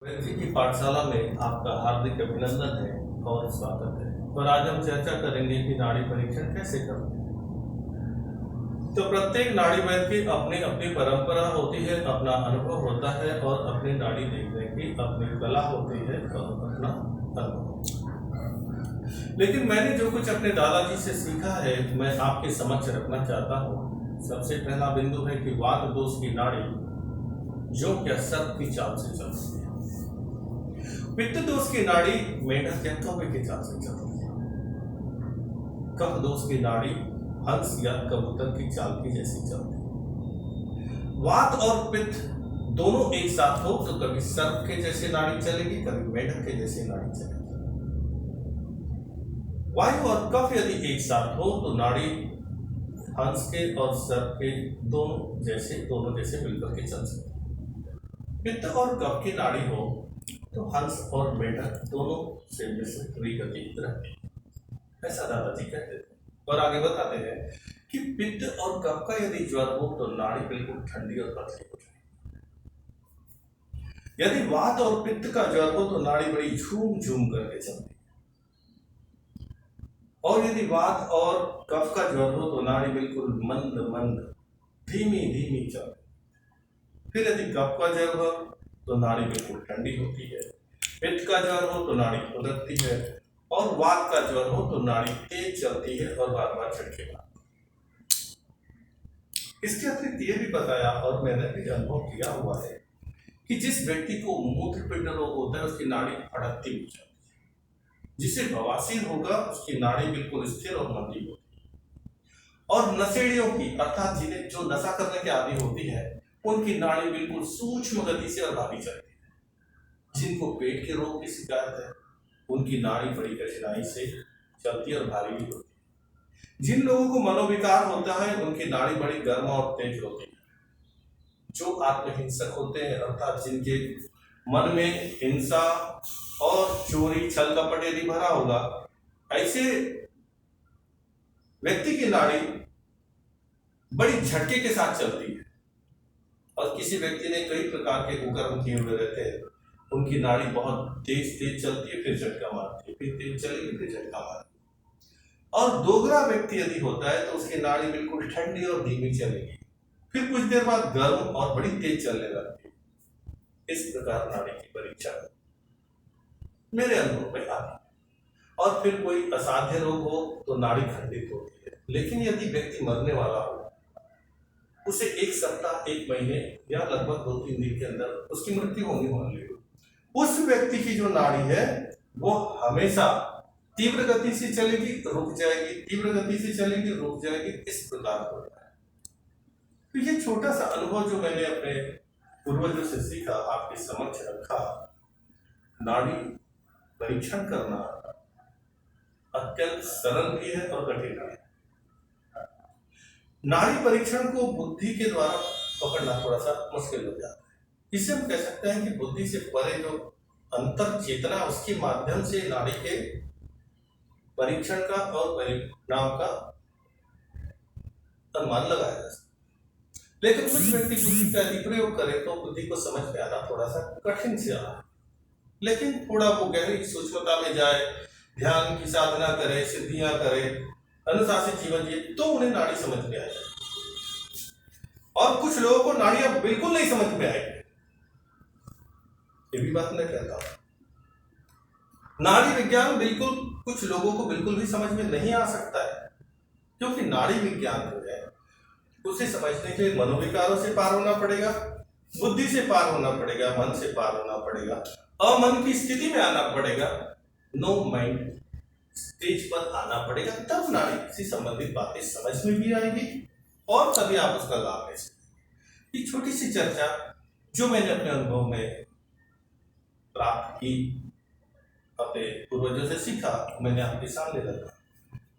वैद्य की पाठशाला में आपका हार्दिक अभिनंदन है और स्वागत है। और आज हम चर्चा करेंगे कि नाड़ी परीक्षण कैसे करते हैं। तो प्रत्येक नाड़ी वैद्य की अपनी अपनी परंपरा होती है, अपना अनुभव होता है और अपनी नाड़ी देखने की अपनी कला होती है और अपना अनुभव। लेकिन मैंने जो कुछ अपने दादाजी से सीखा है मैं आपके समक्ष रखना चाहता हूँ। सबसे पहला बिंदु है कि वात दोष की नाड़ी जो क्या सर्प की चाल से चलती है। पित्त दोष की नाड़ी मेढक या कौवे की चाल से चलती है। कफ दोष की नाड़ी हंस या कबूतर की चाल की जैसी चलती है। वात और पित्त दोनों एक साथ हो तो कभी सर्प के जैसे नाड़ी चलेगी, कभी मेढक के जैसे नाड़ी चलेगी। वायु और कफ यदि एक साथ हो तो नाड़ी हंस के और सर्प के दोनों जैसे मिलकर के चल सकती है। पित्त और कफ की नाड़ी हो तो हंस और मेढक दोनों से मिश्रित गति रहती है, ऐसा दादाजी कहते थे। और आगे बताते हैं कि पित्त और कफ का यदि ज्वर हो तो नाड़ी बिल्कुल ठंडी और पतली हो जाएगी। यदि वात और पित्त का ज्वर हो तो नाड़ी बड़ी झूम झूम करके चलती है। और यदि वात और कफ का ज्वर हो तो नाड़ी बिल्कुल मंद मंद धीमी धीमी चलती। फिर यदि कफ का ज्वर हो तो नाड़ी बिल्कुल ठंडी होती है। पित्त का ज्वर हो तो नाड़ी खुदकती है और वात का ज्वर हो तो नाड़ी तेज चलती है और बार बार झटके मारती है। इसके अतिरिक्त ये भी बताया और मैंने भी अनुभव किया हुआ है कि जिस व्यक्ति को मूत्रपिंड रोग होता है उसकी नाड़ी फड़कती भी जाती है। जिसे बवासीर होगा उसकी नाड़ी बिल्कुल स्थिर और मंदी होती है। और नशेड़ियों की अर्थात जिन्हें जो नशा करने की आदि होती है उनकी नाड़ी बिल्कुल सूक्ष्म गति से और भारी चलती है। जिनको पेट के रोग की शिकायत है उनकी नाड़ी बड़ी कठिनाई से चलती है और भारी भी होती है। जिन लोगों को मनोविकार होता है उनकी नाड़ी बड़ी गर्म और तेज होती है। जो आत्महिंसक होते हैं अर्थात जिनके मन में हिंसा और चोरी छल कपट यदि भरा होगा, ऐसे व्यक्ति की नाड़ी बड़ी झटके के साथ चलती है। और किसी व्यक्ति ने कई प्रकार के कुकर्म किए हुए रहते हैं, उनकी नाड़ी बहुत तेज तेज चलती है, फिर झटका मारती है, फिर तेज चलेगी, फिर झटका मारती है। और दोगरा व्यक्ति यदि होता है तो उसकी नाड़ी बिल्कुल ठंडी और धीमी चलेगी, फिर कुछ देर बाद गर्म और बड़ी तेज चलने लगती है। इस प्रकार नाड़ी की परीक्षा मेरे अनुभव में आती है। और फिर कोई असाध्य रोग हो तो नाड़ी खंडित होती है। लेकिन यदि व्यक्ति मरने वाला हो उसे एक सप्ताह एक महीने या लगभग 2-3 दिन के अंदर उसकी मृत्यु होने वाली है। उस व्यक्ति की जो नाड़ी है वो हमेशा तीव्र गति से चलेगी, रुक जाएगी, तीव्र गति से चलेगी, रुक जाएगी, इस प्रकार होता है। तो ये छोटा सा अनुभव जो मैंने अपने पूर्वजों से सीखा आपके समक्ष रखा। नाड़ी परीक्षण करना अत्यंत सरल भी है और कठिन भी है। नाड़ी परीक्षण को बुद्धि के द्वारा पकड़ना थोड़ा सा मुश्किल हो जाता है। इसे हम कह सकते हैं कि बुद्धि से परे जो अंतर चेतना उसके माध्यम से नाड़ी के परीक्षण का और परिणाम का अनुमान लगाया जा सकता है। लेकिन कुछ व्यक्ति बुद्धि का यदि प्रयोग करें तो बुद्धि को समझ में आना थोड़ा सा कठिन से आ रहा है। लेकिन थोड़ा वो गहरी सूक्ष्मता में जाए, ध्यान की साधना करे, सिद्धियां करे, अनुशासित जीवन जिए तो उन्हें नाड़ी समझ में आएगी। और कुछ लोगों को नाड़ियां बिल्कुल नहीं समझ में आएगी, ये भी बात मैं कहता हूं। नाड़ी विज्ञान बिल्कुल कुछ लोगों को बिल्कुल भी समझ में नहीं आ सकता है, क्योंकि नाड़ी विज्ञान जो है उसे समझने के लिए मनोविकारों से पार होना पड़ेगा, बुद्धि से पार होना पड़ेगा, मन से पार होना पड़ेगा, अमन की स्थिति में आना पड़ेगा, नो माइंड स्टेज पर आना पड़ेगा। तब नाड़ी से संबंधित बातें समझ में भी आएगी और तभी आप उसका लाभ ले सकते। ये छोटी सी चर्चा जो मैंने अपने अनुभव में प्राप्त की, अपने पूर्वजों से सीखा, मैंने आपके सामने रखा।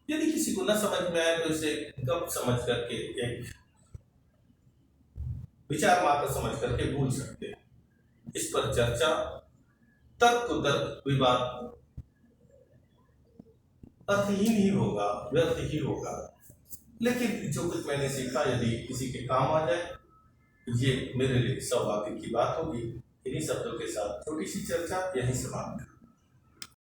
यदि किसी को न समझ में आए तो इसे गप समझ करके एक विचार मात्र समझ करके भूल सकते हैं। इस पर चर्चा तर्क कुतर्क विवाद अर्थहीन ही होगा, व्यर्थ ही होगा। लेकिन जो कुछ मैंने सीखा यदि किसी के काम आ जाए ये मेरे लिए सौभाग्य की बात होगी। इन्हीं शब्दों के साथ छोटी सी चर्चा यहीं समाप्त।